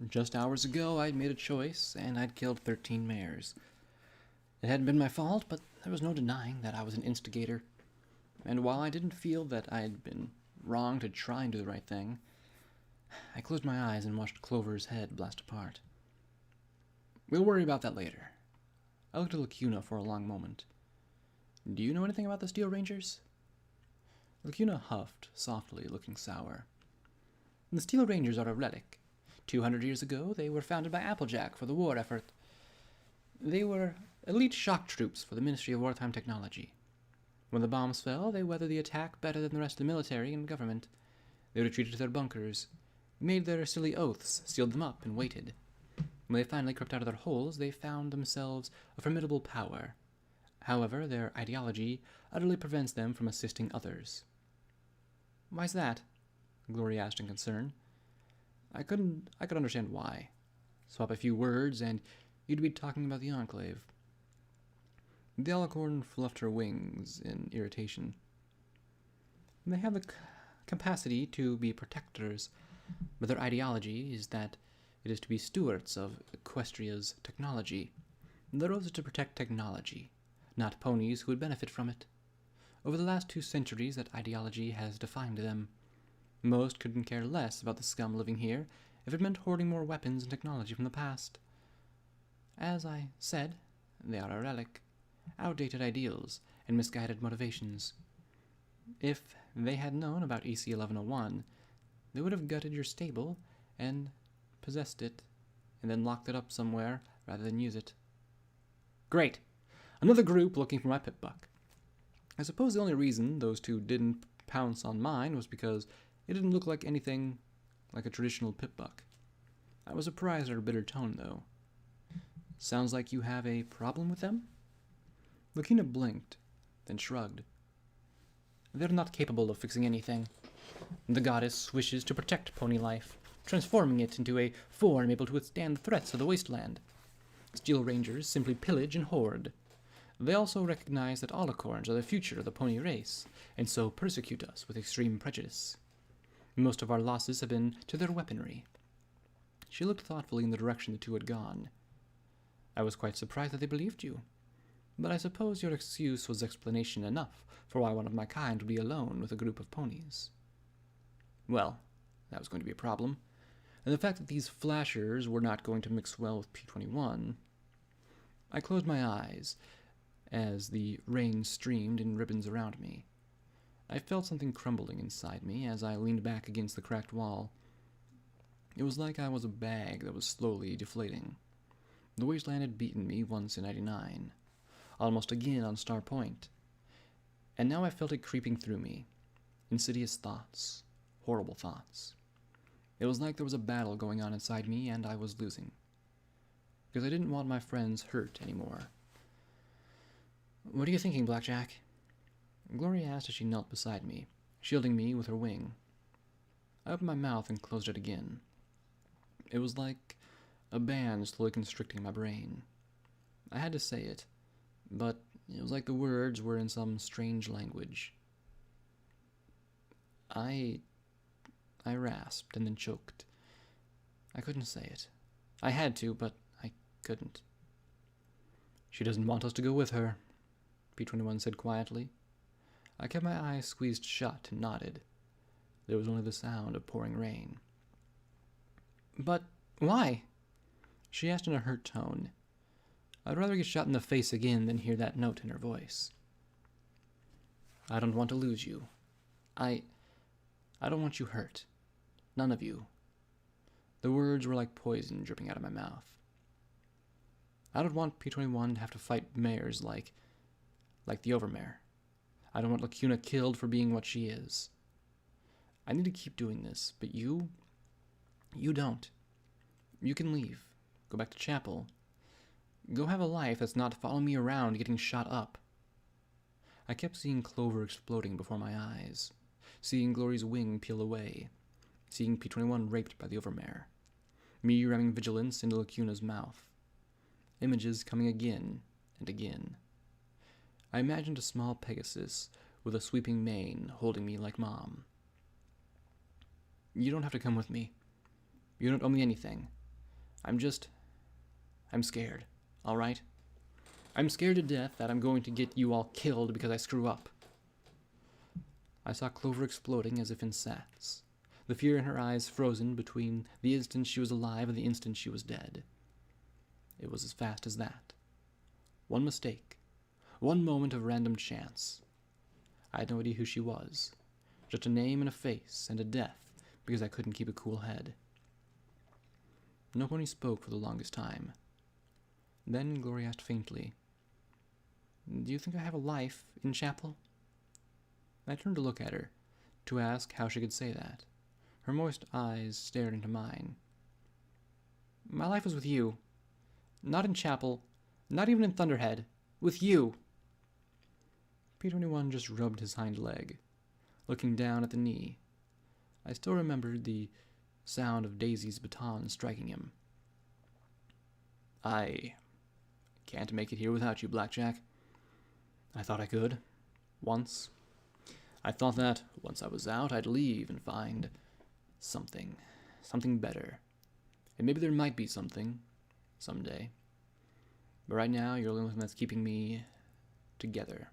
Just hours ago, I'd made a choice, and I'd killed 13 mares. It hadn't been my fault, but there was no denying that I was an instigator. And while I didn't feel that I'd been wrong to try and do the right thing, I closed my eyes and watched Clover's head blast apart. We'll worry about that later. I looked at Lacuna for a long moment. Do you know anything about the Steel Rangers? Lacuna huffed, softly, looking sour. The Steel Rangers are a relic. 200 years ago, they were founded by Applejack for the war effort. They were elite shock troops for the Ministry of Wartime Technology. When the bombs fell, they weathered the attack better than the rest of the military and government. They retreated to their bunkers, made their silly oaths, sealed them up, and waited. When they finally crept out of their holes, they found themselves a formidable power. However, their ideology utterly prevents them from assisting others. Why's that? Glory asked in concern. I could understand why. Swap a few words, and you'd be talking about the Enclave. The alicorn fluffed her wings in irritation. They have the capacity to be protectors, but their ideology is that it is to be stewards of Equestria's technology. Their oath is to protect technology, not ponies who would benefit from it. Over the last 2 centuries, that ideology has defined them. Most couldn't care less about the scum living here if it meant hoarding more weapons and technology from the past. As I said, they are a relic, outdated ideals, and misguided motivations. If they had known about EC 1101, they would have gutted your stable and possessed it, and then locked it up somewhere rather than use it. Great! Another group looking for my pip-buck. I suppose the only reason those 2 didn't pounce on mine was because it didn't look like anything like a traditional pip-buck. I was surprised at her bitter tone, though. Sounds like you have a problem with them? Lacuna blinked, then shrugged. They're not capable of fixing anything. The goddess wishes to protect pony life, transforming it into a form able to withstand the threats of the wasteland. Steel Rangers simply pillage and hoard. They also recognize that alicorns are the future of the pony race, and so persecute us with extreme prejudice. Most of our losses have been to their weaponry. She looked thoughtfully in the direction the 2 had gone. I was quite surprised that they believed you, but I suppose your excuse was explanation enough for why one of my kind would be alone with a group of ponies. Well, that was going to be a problem, and the fact that these flashers were not going to mix well with P-21. I closed my eyes as the rain streamed in ribbons around me. I felt something crumbling inside me as I leaned back against the cracked wall. It was like I was a bag that was slowly deflating. The wasteland had beaten me once in '99, almost again on Star Point, and now I felt it creeping through me. Insidious thoughts, horrible thoughts. It was like there was a battle going on inside me and I was losing, because I didn't want my friends hurt anymore. What are you thinking, Blackjack? Gloria asked as she knelt beside me, shielding me with her wing. I opened my mouth and closed it again. It was like a band slowly constricting my brain. I had to say it, but it was like the words were in some strange language. I rasped and then choked. I couldn't say it. I had to, but I couldn't. She doesn't want us to go with her, P-21 said quietly. I kept my eyes squeezed shut and nodded. There was only the sound of pouring rain. But why? She asked in a hurt tone. I'd rather get shot in the face again than hear that note in her voice. I don't want to lose you. I don't want you hurt. None of you. The words were like poison dripping out of my mouth. I don't want P-21 to have to fight mares like the Overmare. I don't want Lacuna killed for being what she is. I need to keep doing this, but you don't. You can leave. Go back to chapel. Go have a life that's not following me around getting shot up. I kept seeing Clover exploding before my eyes, seeing Glory's wing peel away, seeing P-21 raped by the Overmare, me ramming vigilance into Lacuna's mouth. Images coming again and again. I imagined a small Pegasus with a sweeping mane holding me like Mom. You don't have to come with me. You don't owe me anything. I'm scared, all right? I'm scared to death that I'm going to get you all killed because I screw up. I saw Clover exploding as if in sats, the fear in her eyes frozen between the instant she was alive and the instant she was dead. It was as fast as that. One mistake, one moment of random chance. I had no idea who she was, just a name and a face and a death because I couldn't keep a cool head. Nobody spoke for the longest time. Then Glory asked faintly, "Do you think I have a life in chapel?" I turned to look at her, to ask how she could say that. Her moist eyes stared into mine. "My life is with you. Not in chapel, not even in Thunderhead. With you." P21 just rubbed his hind leg, looking down at the knee. I still remembered the sound of Daisy's baton striking him. "I can't make it here without you, Blackjack. I thought I could. Once. I thought that once I was out, I'd leave and find something better. And maybe there might be something, someday. But right now, you're the only thing that's keeping me together.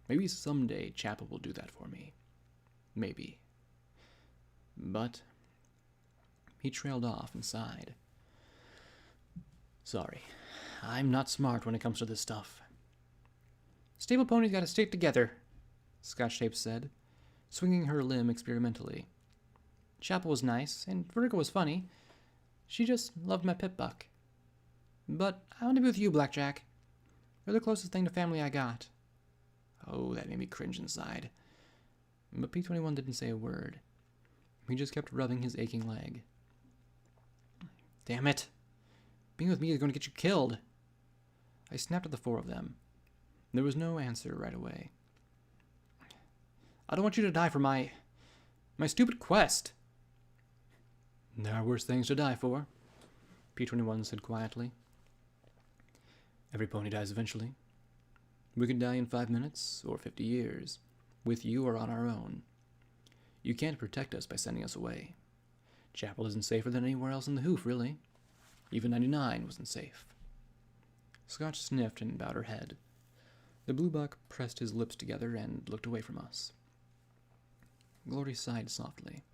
Maybe someday Chapel will do that for me. Maybe." But he trailed off and sighed. "Sorry, I'm not smart when it comes to this stuff." "Stable ponies gotta stick together," Scotch Tape said, swinging her limb experimentally. "Chapel was nice, and Vertigo was funny. She just loved my pit buck. But I want to be with you, Blackjack. You're the closest thing to family I got." Oh, that made me cringe inside. But P21 didn't say a word. He just kept rubbing his aching leg. "Damn it! Being with me is going to get you killed." I snapped at the four of them. There was no answer right away. "I don't want you to die for my stupid quest." "There are worse things to die for," P21 said quietly. "Every pony dies eventually. We could die in 5 minutes or 50 years, with you or on our own. You can't protect us by sending us away. Chapel isn't safer than anywhere else in the hoof, really. Even 99 wasn't safe." Scotch sniffed and bowed her head. The blue buck pressed his lips together and looked away from us. Glory sighed softly.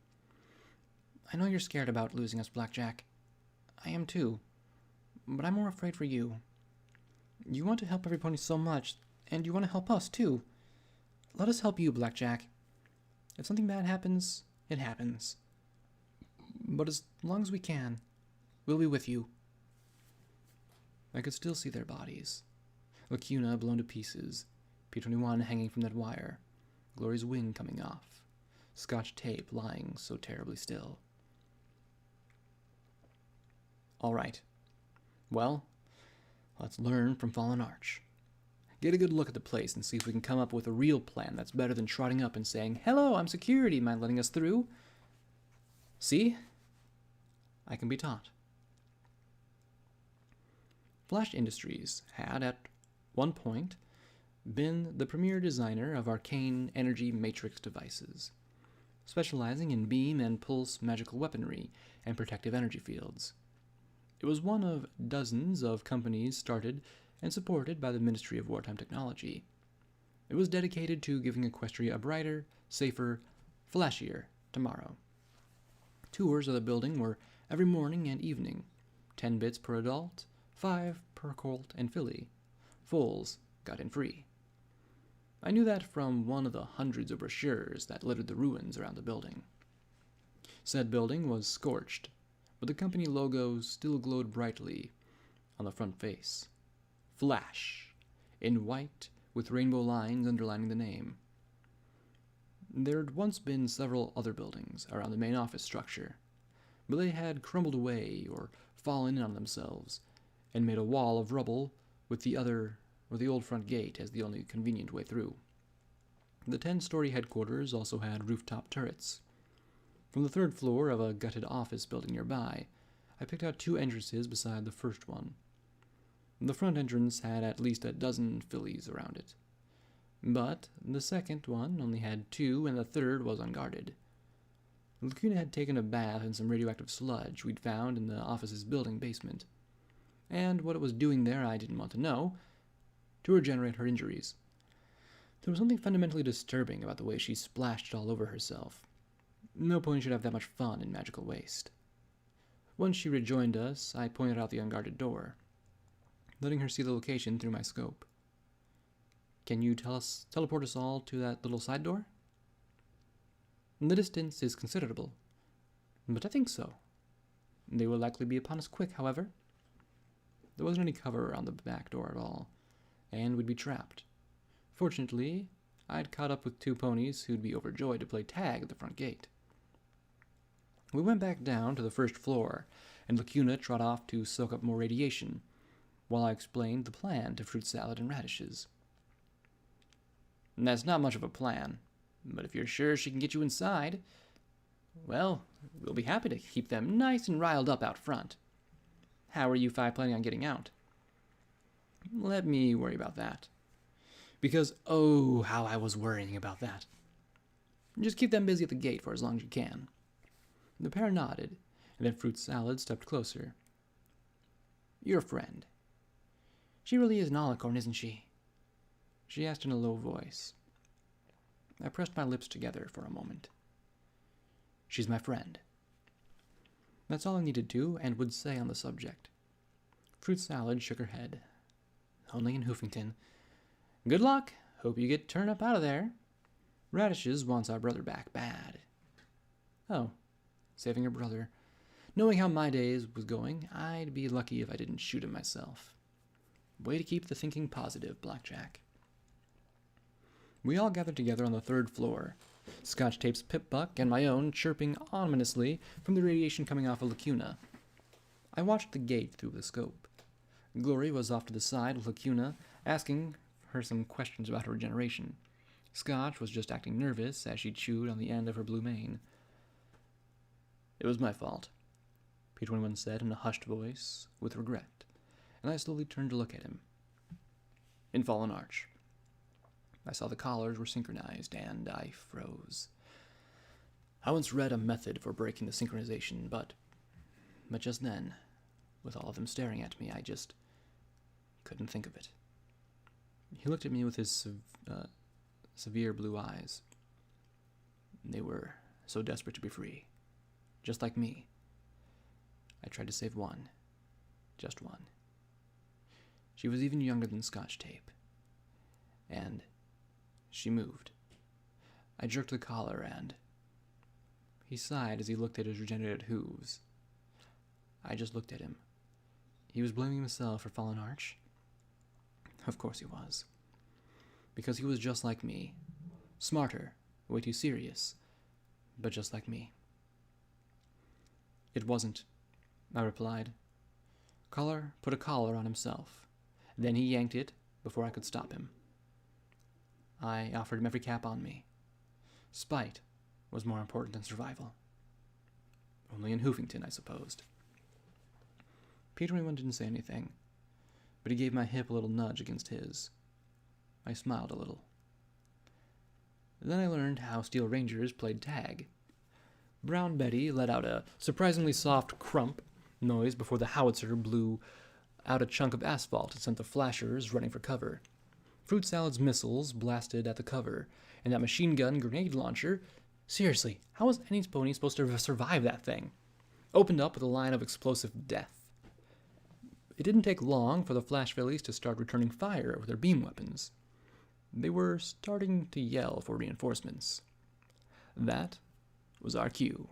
"I know you're scared about losing us, Blackjack. I am too. But I'm more afraid for you. You want to help every pony so much, and you want to help us too. Let us help you, Blackjack. If something bad happens, it happens. But as long as we can, we'll be with you." I could still see their bodies. Lacuna blown to pieces, P21 hanging from that wire, Glory's wing coming off, Scotch Tape lying so terribly still. "All right. Well, let's learn from Fallen Arch. Get a good look at the place and see if we can come up with a real plan that's better than trotting up and saying, 'Hello, I'm security, mind letting us through?' See? I can be taught." Flash Industries had, at one point, been the premier designer of arcane energy matrix devices, specializing in beam and pulse magical weaponry and protective energy fields. It was one of dozens of companies started and supported by the Ministry of Wartime Technology. It was dedicated to giving Equestria a brighter, safer, flashier tomorrow. Tours of the building were every morning and evening, 10 bits per adult, 5 per colt and filly. Foals got in free. I knew that from one of the hundreds of brochures that littered the ruins around the building. Said building was scorched, but the company logo still glowed brightly on the front face. Flash, in white with rainbow lines underlining the name. There had once been several other buildings around the main office structure, but they had crumbled away or fallen in on themselves and made a wall of rubble with the old front gate as the only convenient way through. The 10-story headquarters also had rooftop turrets. From the 3rd floor of a gutted office building nearby, I picked out 2 entrances beside the first one. The front entrance had at least a dozen fillies around it, but the second one only had 2 and the third was unguarded. Lacuna had taken a bath in some radioactive sludge we'd found in the office's building basement. And what it was doing there I didn't want to know, to regenerate her injuries. There was something fundamentally disturbing about the way she splashed it all over herself. No pony should have that much fun in magical waste. Once she rejoined us, I pointed out the unguarded door, letting her see the location through my scope. Can you teleport us all to that little side door? The distance is considerable, but I think so. They will likely be upon us quick, however. There wasn't any cover around the back door at all, and we'd be trapped. Fortunately, I'd caught up with 2 ponies who'd be overjoyed to play tag at the front gate. We went back down to the first floor, and Lacuna trot off to soak up more radiation, while I explained the plan to Fruit Salad and Radishes. That's not much of a plan, but if you're sure she can get you inside, well, we'll be happy to keep them nice and riled up out front. How are you 5 planning on getting out? Let me worry about that. Because, oh, how I was worrying about that. Just keep them busy at the gate for as long as you can. The pair nodded, and then Fruit Salad stepped closer. Your friend. She really is an alicorn, isn't she? She asked in a low voice. I pressed my lips together for a moment. She's my friend. That's all I needed to and would say on the subject. Fruit Salad shook her head. Only in Hoofington. Good luck. Hope you get turned up out of there. Radishes wants our brother back bad. Oh, saving her brother. Knowing how my days was going, I'd be lucky if I didn't shoot him myself. Way to keep the thinking positive, Blackjack. We all gathered together on the 3rd floor, Scotch Tape's Pip-Buck and my own chirping ominously from the radiation coming off of Lacuna. I watched the gate through the scope. Glory was off to the side with Lacuna, asking her some questions about her regeneration. Scotch was just acting nervous as she chewed on the end of her blue mane. It was my fault, P21 said in a hushed voice, with regret, and I slowly turned to look at him. In Fallen Arch. I saw the collars were synchronized, and I froze. I once read a method for breaking the synchronization, but just then, with all of them staring at me, I just couldn't think of it. He looked at me with his severe blue eyes. They were so desperate to be free, just like me. I tried to save one, just one. She was even younger than Scotch Tape, and she moved. I jerked the collar, and he sighed as he looked at his regenerated hooves. I just looked at him. He was blaming himself for Fallen Arch. Of course he was. Because he was just like me. Smarter, way too serious, but just like me. It wasn't, I replied. Collar put a collar on himself. Then he yanked it before I could stop him. I offered him every cap on me. Spite was more important than survival. Only in Hoofington, I supposed. P21 didn't say anything, but he gave my hip a little nudge against his. I smiled a little. Then I learned how Steel Rangers played tag. Brown Betty let out a surprisingly soft crump noise before the howitzer blew out a chunk of asphalt and sent the flashers running for cover. Fruit Salad's missiles blasted at the cover, and that machine gun grenade launcher, seriously, how was any pony supposed to survive that thing? Opened up with a line of explosive death. It didn't take long for the Flash Fillies to start returning fire with their beam weapons. They were starting to yell for reinforcements. That was our cue.